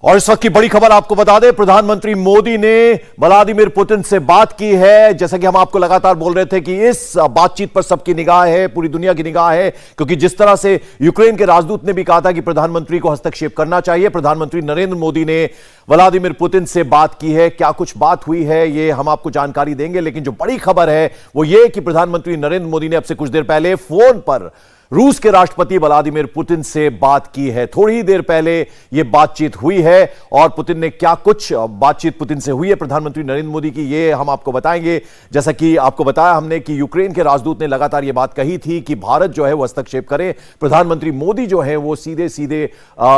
और इस वक्त की बड़ी खबर आपको बता दें, प्रधानमंत्री मोदी ने व्लादिमीर पुतिन से बात की है। जैसा कि हम आपको लगातार बोल रहे थे कि इस बातचीत पर सबकी निगाह है, पूरी दुनिया की निगाह है, क्योंकि जिस तरह से यूक्रेन के राजदूत ने भी कहा था कि प्रधानमंत्री को हस्तक्षेप करना चाहिए, प्रधानमंत्री नरेंद्र मोदी ने व्लादिमीर पुतिन से बात की है। क्या कुछ बात हुई है ये हम आपको जानकारी देंगे, लेकिन जो बड़ी खबर है वो ये कि प्रधानमंत्री नरेंद्र मोदी ने अब से कुछ देर पहले फोन पर रूस के राष्ट्रपति व्लादिमीर पुतिन से बात की है। थोड़ी ही देर पहले यह बातचीत हुई है और पुतिन ने क्या कुछ बातचीत पुतिन से हुई है प्रधानमंत्री नरेंद्र मोदी की, ये हम आपको बताएंगे। जैसा कि आपको बताया हमने कि यूक्रेन के राजदूत ने लगातार यह बात कही थी कि भारत जो है वो हस्तक्षेप करे, प्रधानमंत्री मोदी जो है वो सीधे सीधे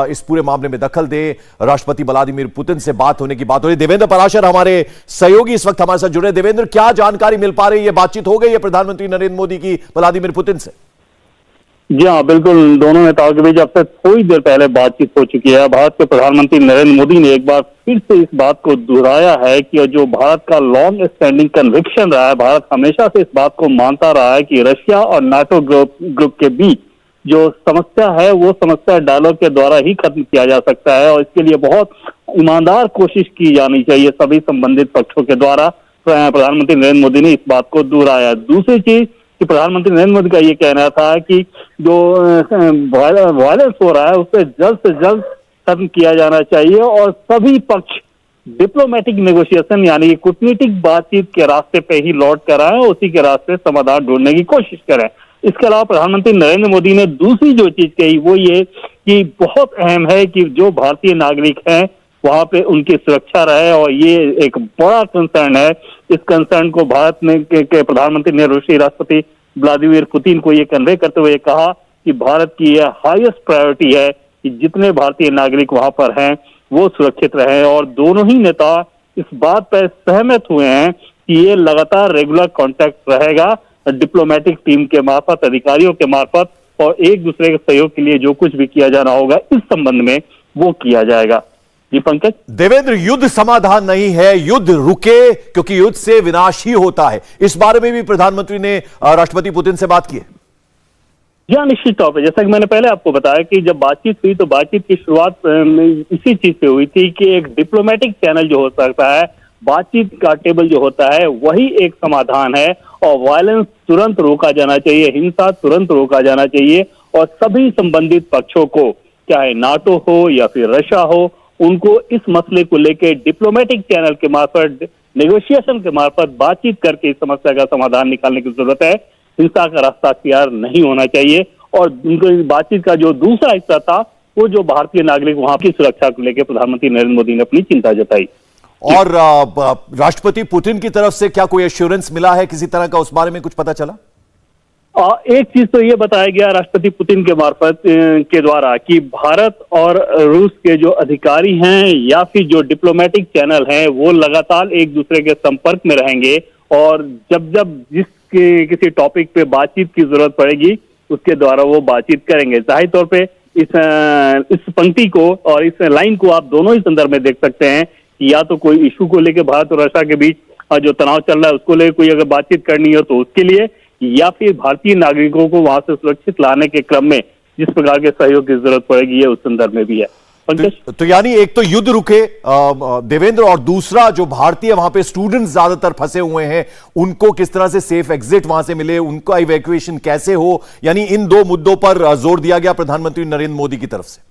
इस पूरे मामले में दखल दे। राष्ट्रपति व्लादिमीर पुतिन से बात होने की बात हो रही। देवेंद्र पराशर हमारे सहयोगी इस वक्त हमारे साथ जुड़े। देवेंद्र, क्या जानकारी मिल पा रही है? बातचीत हो गई है प्रधानमंत्री नरेंद्र मोदी की व्लादिमीर पुतिन से? जी हाँ, बिल्कुल। दोनों नेताओं के बीच अब से थोड़ी देर पहले बातचीत हो चुकी है। भारत के प्रधानमंत्री नरेंद्र मोदी ने एक बार फिर से इस बात को दोहराया है कि जो भारत का लॉन्ग स्टैंडिंग कन्विक्शन रहा है, भारत हमेशा से इस बात को मानता रहा है कि रशिया और नाटो ग्रुप के बीच जो समस्या है वो समस्या डायलॉग के द्वारा ही खत्म किया जा सकता है और इसके लिए बहुत ईमानदार कोशिश की जानी चाहिए सभी संबंधित पक्षों के द्वारा। प्रधानमंत्री नरेंद्र मोदी ने इस बात को दोहराया। दूसरी चीज कि प्रधानमंत्री नरेंद्र मोदी का ये कहना था कि जो वायलेंस हो रहा है उसे जल्द से जल्द खत्म किया जाना चाहिए और सभी पक्ष डिप्लोमेटिक नेगोशिएशन यानी कूटनीतिक बातचीत के रास्ते पे ही लौट कर आए, उसी के रास्ते समाधान ढूंढने की कोशिश करें। इसके अलावा प्रधानमंत्री नरेंद्र मोदी ने दूसरी जो चीज कही वो ये कि बहुत अहम है कि जो भारतीय नागरिक हैं वहां पे उनकी सुरक्षा रहे और ये एक बड़ा कंसर्न है। इस कंसर्न को भारत में के प्रधानमंत्री ने रूसी राष्ट्रपति व्लादिमीर पुतिन को ये कन्वे करते हुए कहा कि भारत की यह हाईएस्ट प्रायोरिटी है कि जितने भारतीय नागरिक वहां पर हैं वो सुरक्षित रहें और दोनों ही नेता इस बात पर सहमत हुए हैं कि ये लगातार रेगुलर कांटेक्ट रहेगा डिप्लोमेटिक टीम के मार्फत, अधिकारियों के मार्फत, और एक दूसरे के सहयोग के लिए जो कुछ भी किया जाना होगा इस संबंध में वो किया जाएगा। जी पंकज। देवेंद्र, युद्ध समाधान नहीं है, युद्ध रुके, क्योंकि युद्ध से विनाश ही होता है। इस बारे में भी प्रधानमंत्री ने राष्ट्रपति पुतिन से बात की है। जी निश्चित तौर पे, जैसा कि मैंने पहले आपको बताया कि जब बातचीत हुई तो बातचीत की शुरुआत इसी चीज से हुई थी कि एक डिप्लोमेटिक चैनल जो हो सकता है, बातचीत का टेबल जो होता है वही एक समाधान है और वायलेंस तुरंत रोका जाना चाहिए, हिंसा तुरंत रोका जाना चाहिए और सभी संबंधित पक्षों को, चाहे नाटो हो या फिर रशिया हो, उनको इस मसले को लेकर डिप्लोमेटिक चैनल के मार्फत, नेगोशिएशन के मार्फत बातचीत करके इस समस्या का समाधान निकालने की जरूरत है। हिंसा का रास्ता अख्तियार नहीं होना चाहिए। और उनकी बातचीत का जो दूसरा हिस्सा था वो जो भारतीय नागरिक वहां की सुरक्षा को लेकर प्रधानमंत्री नरेंद्र मोदी ने अपनी चिंता जताई। और राष्ट्रपति पुतिन की तरफ से क्या कोई एश्योरेंस मिला है किसी तरह का, उस बारे में कुछ पता चला? एक चीज तो ये बताया गया राष्ट्रपति पुतिन के मार्फत के द्वारा कि भारत और रूस के जो अधिकारी हैं या फिर जो डिप्लोमेटिक चैनल हैं वो लगातार एक दूसरे के संपर्क में रहेंगे और जब जब किसी टॉपिक पे बातचीत की जरूरत पड़ेगी उसके द्वारा वो बातचीत करेंगे। जाहिर तौर पे इस पंक्ति को और इस लाइन को आप दोनों ही संदर्भ में देख सकते हैं कि या तो कोई इशू को लेकर भारत और रशिया के बीच जो तनाव चल रहा है उसको लेकर कोई अगर बातचीत करनी हो तो उसके लिए, या फिर भारतीय नागरिकों को वहां से सुरक्षित लाने के क्रम में जिस प्रकार के सहयोग की जरूरत पड़ेगी ये उस संदर्भ में भी है। तो यानी एक तो युद्ध रुके देवेंद्र, और दूसरा जो भारतीय वहां पे स्टूडेंट्स ज्यादातर फंसे हुए हैं उनको किस तरह से सेफ एग्जिट वहां से मिले, उनका इवैक्यूएशन कैसे हो, यानी इन दो मुद्दों पर जोर दिया गया प्रधानमंत्री नरेंद्र मोदी की तरफ से।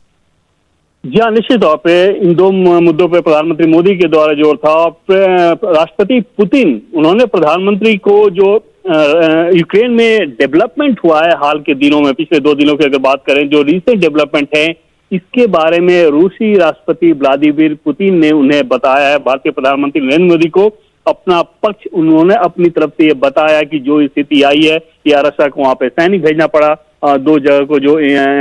जी हाँ, निश्चित तौर पे इन दो मुद्दों पे प्रधानमंत्री मोदी के द्वारा जोर था। राष्ट्रपति पुतिन उन्होंने प्रधानमंत्री को जो यूक्रेन में डेवलपमेंट हुआ है हाल के दिनों में, पिछले 2 दिनों की अगर बात करें, जो रिसेंट डेवलपमेंट है इसके बारे में रूसी राष्ट्रपति व्लादिमीर पुतिन ने उन्हें बताया है। भारतीय प्रधानमंत्री नरेंद्र मोदी को अपना पक्ष उन्होंने अपनी तरफ से ये बताया कि जो स्थिति आई है या रशिया को वहां पे सैनिक भेजना पड़ा, 2 जगह को जो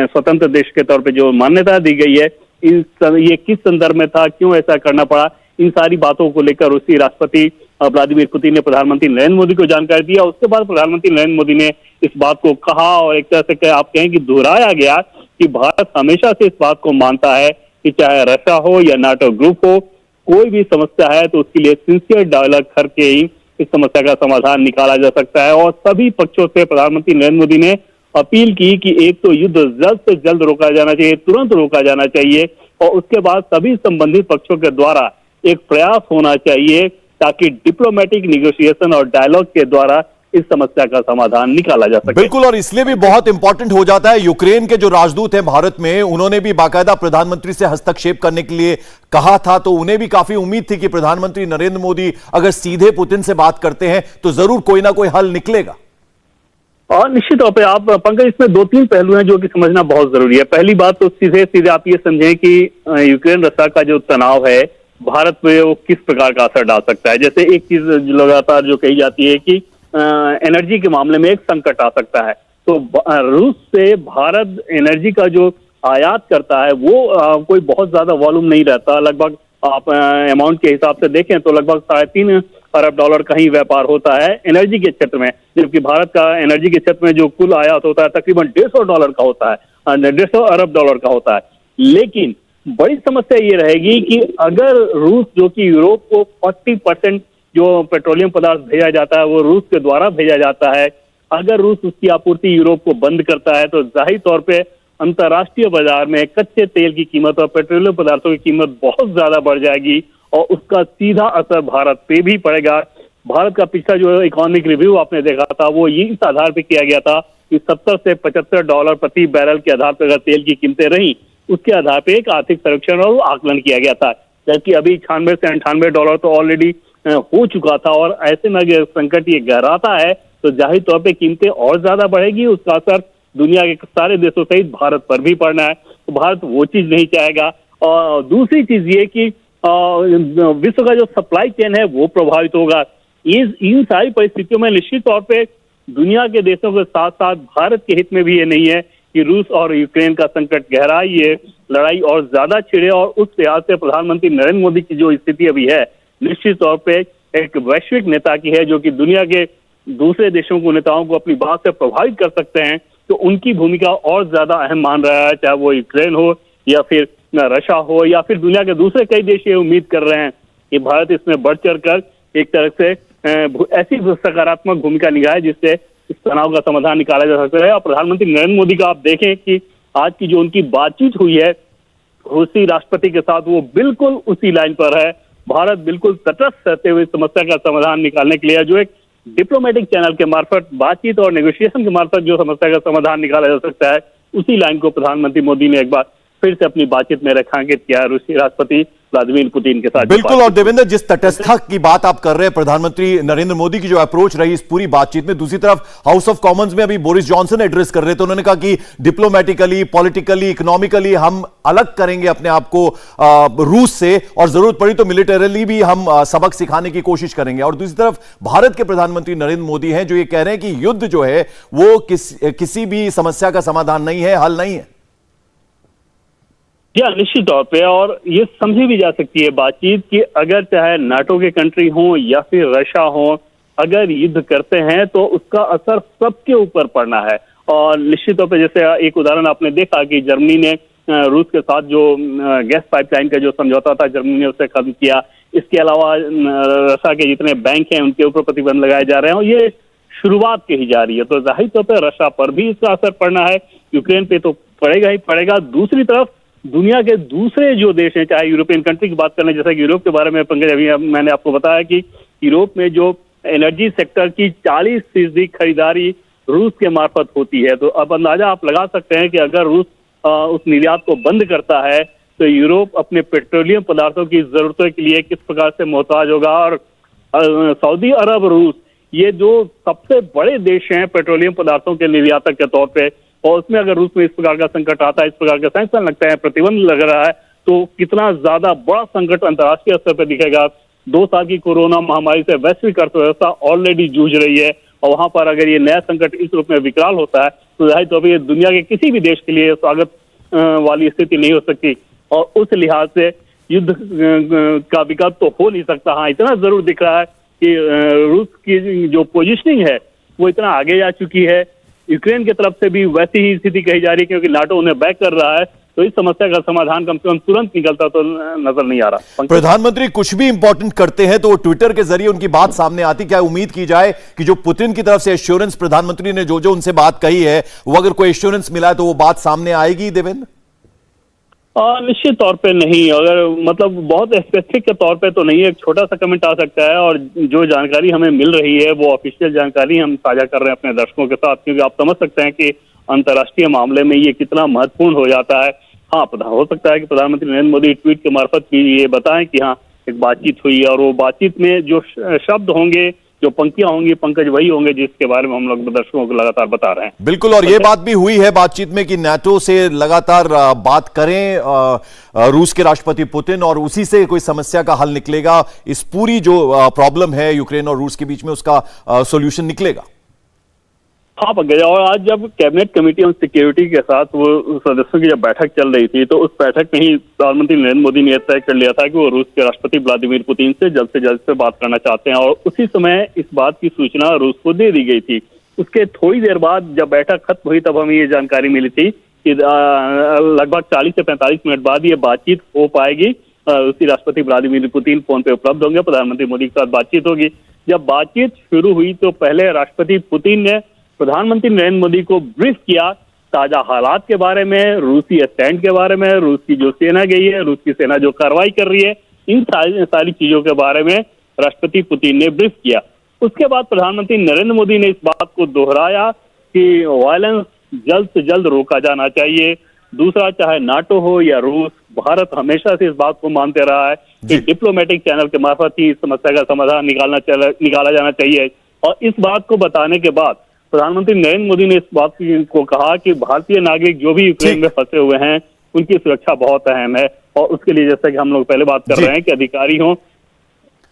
स्वतंत्र देश के तौर पे जो मान्यता दी गई है, ये किस संदर्भ में था, क्यों ऐसा करना पड़ा, इन सारी बातों को लेकर रूसी राष्ट्रपति व्लादिमीर पुतिन ने प्रधानमंत्री नरेंद्र मोदी को जानकारी दिया। उसके बाद प्रधानमंत्री नरेंद्र मोदी ने इस बात को कहा और एक तरह से आप कहें कि दोहराया गया कि भारत हमेशा से इस बात को मानता है कि चाहे रशिया हो या नाटो ग्रुप हो, कोई भी समस्या है तो उसके लिए सिंसियर डायलॉग करके ही इस समस्या का समाधान निकाला जा सकता है। और सभी पक्षों से प्रधानमंत्री नरेंद्र मोदी ने अपील की कि एक तो युद्ध जल्द से जल्द रोका जाना चाहिए, तुरंत रोका जाना चाहिए और उसके बाद सभी संबंधित पक्षों के द्वारा एक प्रयास होना चाहिए ताकि डिप्लोमेटिक निगोशिएशन और डायलॉग के द्वारा इस समस्या का समाधान निकाला जा सके। बिल्कुल, और इसलिए भी बहुत इंपॉर्टेंट हो जाता है, यूक्रेन के जो राजदूत हैं भारत में, उन्होंने भी बाकायदा प्रधानमंत्री से हस्तक्षेप करने के लिए कहा था, तो उन्हें भी काफी उम्मीद थी कि प्रधानमंत्री नरेंद्र मोदी अगर सीधे पुतिन से बात करते हैं तो जरूर कोई ना कोई हल निकलेगा। और निश्चित तौर पे आप पंकज, इसमें दो तीन पहलू हैं जो कि समझना बहुत जरूरी है। पहली बात तो सीधे सीधे आप ये समझें कि यूक्रेन रशिया का जो तनाव है भारत पे वो किस प्रकार का असर डाल सकता है। जैसे एक चीज लगातार जो कही जाती है कि एनर्जी के मामले में एक संकट आ सकता है, तो रूस से भारत एनर्जी का जो आयात करता है वो कोई बहुत ज्यादा वॉल्यूम नहीं रहता। लगभग आप अमाउंट के हिसाब से देखें तो लगभग $3.5 अरब का ही व्यापार होता है एनर्जी के क्षेत्र में, जबकि भारत का एनर्जी के क्षेत्र में जो कुल आयात होता है तकरीबन $150 का होता है, $150 अरब का होता है। लेकिन बड़ी समस्या ये रहेगी कि अगर रूस, जो कि यूरोप को 40% जो पेट्रोलियम पदार्थ भेजा जाता है वो रूस के द्वारा भेजा जाता है, अगर रूस उसकी आपूर्ति यूरोप को बंद करता है तो जाहिर तौर पे अंतर्राष्ट्रीय बाजार में कच्चे तेल की कीमत और पेट्रोलियम पदार्थों की कीमत बहुत ज्यादा बढ़ जाएगी और उसका सीधा असर भारत पे भी पड़ेगा। भारत का पिछला जो इकोनॉमिक रिव्यू आपने देखा था वो ये इस आधार पे किया गया था कि $70 से $75 प्रति बैरल के आधार पर अगर तेल की कीमतें रही, उसके आधार पे एक आर्थिक सर्वेक्षण और आकलन किया गया था, जबकि अभी $96 से $98 तो ऑलरेडी हो चुका था। और ऐसे में अगर संकट ये गहराता है तो जाहिर तौर पे कीमतें और ज्यादा बढ़ेगी, उसका असर दुनिया के सारे देशों सहित भारत पर भी पड़ना है, तो भारत वो चीज नहीं चाहेगा। और दूसरी चीज ये कि विश्व का जो सप्लाई चेन है वो प्रभावित होगा। इन सारी परिस्थितियों में निश्चित तौर पे दुनिया के देशों के साथ साथ भारत के हित में भी ये नहीं है कि रूस और यूक्रेन का संकट गहराई, ये लड़ाई और ज्यादा छिड़े। और उस लिहाज से प्रधानमंत्री नरेंद्र मोदी की जो स्थिति अभी है निश्चित तौर पे एक वैश्विक नेता की है जो कि दुनिया के दूसरे देशों को, नेताओं को अपनी बात से प्रभावित कर सकते हैं, तो उनकी भूमिका और ज्यादा अहम मान रहा है, चाहे वो यूक्रेन हो या फिर रशिया हो या फिर दुनिया के दूसरे कई देश ये उम्मीद कर रहे हैं कि भारत इसमें बढ़ चढ़ कर एक तरह से ऐसी सकारात्मक भूमिका निभाए जिससे इस तनाव का समाधान निकाला जा सकता है। और प्रधानमंत्री नरेंद्र मोदी का आप देखें कि आज की जो उनकी बातचीत हुई है रूसी राष्ट्रपति के साथ, वो बिल्कुल उसी लाइन पर है। भारत बिल्कुल तटस्थ रहते हुए समस्या का समाधान निकालने के लिए जो एक डिप्लोमेटिक चैनल के मार्फत बातचीत और नेगोशिएशन के मार्फत जो समस्या का समाधान निकाला जा सकता है, उसी लाइन को प्रधानमंत्री मोदी ने एक बार फिर से अपनी बातचीत में रेखांकित किया रूसी राष्ट्रपति व्लादिमीर पुतिन के साथ। बिल्कुल, और देवेंद्र, जिस तटस्थता की बात आप कर रहे हैं, प्रधानमंत्री नरेंद्र मोदी की जो अप्रोच रही इस पूरी बातचीत में, दूसरी तरफ हाउस ऑफ कॉमन्स में अभी बोरिस जॉनसन एड्रेस कर रहे थे, उन्होंने कहा कि डिप्लोमेटिकली, पॉलिटिकली, इकोनॉमिकली हम अलग करेंगे अपने आप को रूस से, और जरूरत पड़ी तो मिलिटरली भी हम सबक सिखाने की कोशिश करेंगे। और दूसरी तरफ भारत के प्रधानमंत्री नरेंद्र मोदी हैं जो ये कह रहे हैं कि युद्ध जो है वो किसी भी समस्या का समाधान नहीं है, हल नहीं है। या निश्चित तौर पे, और ये समझी भी जा सकती है बातचीत कि अगर चाहे नाटो के कंट्री हो या फिर रशिया हो, अगर युद्ध करते हैं तो उसका असर सबके ऊपर पड़ना है। और निश्चित तौर पे जैसे एक उदाहरण आपने देखा कि जर्मनी ने रूस के साथ जो गैस पाइपलाइन का जो समझौता था जर्मनी ने उसे खत्म किया। इसके अलावा रशिया के जितने बैंक हैं उनके ऊपर प्रतिबंध लगाए जा रहे हैं और ये शुरुआत की ही जा रही है, तो जाहिर तौर पर रशिया पर भी इसका असर पड़ना है, यूक्रेन पे तो पड़ेगा ही पड़ेगा। दूसरी तरफ दुनिया के दूसरे जो देश हैं, चाहे यूरोपियन कंट्री की बात करने, जैसा कि यूरोप के बारे में पंकज अभी मैंने आपको बताया कि यूरोप में जो एनर्जी सेक्टर की 40% खरीदारी रूस के मार्फत होती है, तो अब अंदाजा आप लगा सकते हैं कि अगर रूस उस निर्यात को बंद करता है तो यूरोप अपने पेट्रोलियम पदार्थों की जरूरतों के लिए किस प्रकार से मोहताज होगा। और सऊदी अरब, रूस, ये जो सबसे बड़े देश हैं पेट्रोलियम पदार्थों के निर्यातक के तौर पे, और उसमें अगर रूस में इस प्रकार का संकट आता है, इस प्रकार के सैंक्शन लगते हैं, प्रतिबंध लग रहा है, तो कितना ज्यादा बड़ा संकट अंतर्राष्ट्रीय स्तर पर दिखेगा। 2 साल की कोरोना महामारी से वैश्विक अर्थव्यवस्था ऑलरेडी जूझ रही है और वहां पर अगर ये नया संकट इस रूप में विकराल होता है तो जाहिर तौर पर ये दुनिया के किसी भी देश के लिए स्वागत वाली स्थिति नहीं हो सकती। और उस लिहाज से युद्ध का विकल्प तो हो नहीं सकता। हाँ, इतना जरूर दिख रहा है कि रूस की जो पोजिशनिंग है वो इतना आगे जा चुकी है। यूक्रेन की तरफ से भी वैसी ही स्थिति कही जा रही है क्योंकि नाटो उन्हें बैक कर रहा है, तो इस समस्या का समाधान कम से कम तुरंत निकलता तो नजर नहीं आ रहा। प्रधानमंत्री कुछ भी इंपॉर्टेंट करते हैं तो वो ट्विटर के जरिए उनकी बात सामने आती, क्या उम्मीद की जाए कि जो पुतिन की तरफ से एश्योरेंस प्रधानमंत्री ने जो उनसे बात कही है वो अगर कोई एश्योरेंस मिला है तो वो बात सामने आएगी देवेंद्र? निश्चित तौर पे नहीं, अगर मतलब बहुत स्पेसिफिक के तौर पे तो नहीं, एक छोटा सा कमेंट आ सकता है। और जो जानकारी हमें मिल रही है वो ऑफिशियल जानकारी हम साझा कर रहे हैं अपने दर्शकों के साथ, क्योंकि आप समझ सकते हैं कि अंतर्राष्ट्रीय मामले में ये कितना महत्वपूर्ण हो जाता है। हाँ, हो सकता है कि प्रधानमंत्री नरेंद्र मोदी ट्वीट के मार्फत भी ये बताएं कि हाँ एक बातचीत हुई है, और वो बातचीत में जो शब्द होंगे, जो पंक्तियां होंगी, पंकज वही होंगे जिसके बारे में हम लोग दर्शकों को लगातार बता रहे हैं। बिल्कुल, और ये बात भी हुई है बातचीत में कि नाटो से लगातार बात करें रूस के राष्ट्रपति पुतिन, और उसी से कोई समस्या का हल निकलेगा। इस पूरी जो प्रॉब्लम है यूक्रेन और रूस के बीच में, उसका सॉल्यूशन निकलेगा। हाँ पंकज, और आज जब कैबिनेट कमेटी ऑन सिक्योरिटी के साथ वो सदस्यों की जब बैठक चल रही थी, तो उस बैठक में ही प्रधानमंत्री नरेंद्र मोदी ने तय कर लिया था कि वो रूस के राष्ट्रपति व्लादिमीर पुतिन से जल्द से बात करना चाहते हैं, और उसी समय इस बात की सूचना रूस को दे दी गई थी। उसके थोड़ी देर बाद जब बैठक खत्म हुई तब हमें ये जानकारी मिली थी कि लगभग 40 से 45 मिनट बाद ये बातचीत हो पाएगी। रूसी राष्ट्रपति व्लादिमीर पुतिन फोन पे उपलब्ध होंगे, प्रधानमंत्री मोदी के साथ बातचीत होगी। जब बातचीत शुरू हुई तो पहले राष्ट्रपति पुतिन ने प्रधानमंत्री नरेंद्र मोदी को ब्रीफ किया ताजा हालात के बारे में, रूसी स्टैंड के बारे में, रूस की जो सेना गई है, रूस की सेना जो कार्रवाई कर रही है, इन सारी चीजों के बारे में राष्ट्रपति पुतिन ने ब्रीफ किया। उसके बाद प्रधानमंत्री नरेंद्र मोदी ने इस बात को दोहराया कि वायलेंस जल्द से जल्द रोका जाना चाहिए। दूसरा, चाहे नाटो हो या रूस, भारत हमेशा से इस बात को मानते रहा है कि डिप्लोमेटिक चैनल के मार्फत ही इस समस्या का समाधान निकाला जाना चाहिए। और इस बात को बताने के बाद प्रधानमंत्री नरेंद्र मोदी ने इस बात को कहा कि भारतीय नागरिक जो भी यूक्रेन में फंसे हुए हैं उनकी सुरक्षा बहुत अहम है, और उसके लिए जैसा कि हम लोग पहले बात कर रहे हैं कि अधिकारी हों।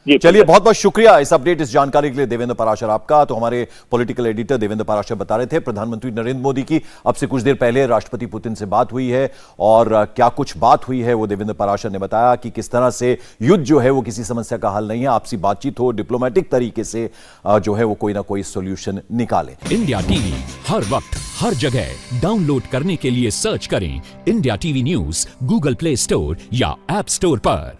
चलिए, बहुत बहुत शुक्रिया इस अपडेट, इस जानकारी के लिए देवेंद्र पाराशर आपका। तो हमारे पॉलिटिकल एडिटर देवेंद्र पाराशर बता रहे थे प्रधानमंत्री नरेंद्र मोदी की अब से कुछ देर पहले राष्ट्रपति पुतिन से बात हुई है, और क्या कुछ बात हुई है वो देवेंद्र पाराशर ने बताया कि किस तरह से युद्ध जो है वो किसी समस्या का हल नहीं है, आपसी बातचीत हो, डिप्लोमेटिक तरीके से जो है वो कोई ना कोई सोल्यूशन निकाले। इंडिया टीवी हर वक्त हर जगह डाउनलोड करने के लिए सर्च करें India TV news Google play store या ऐप स्टोर पर।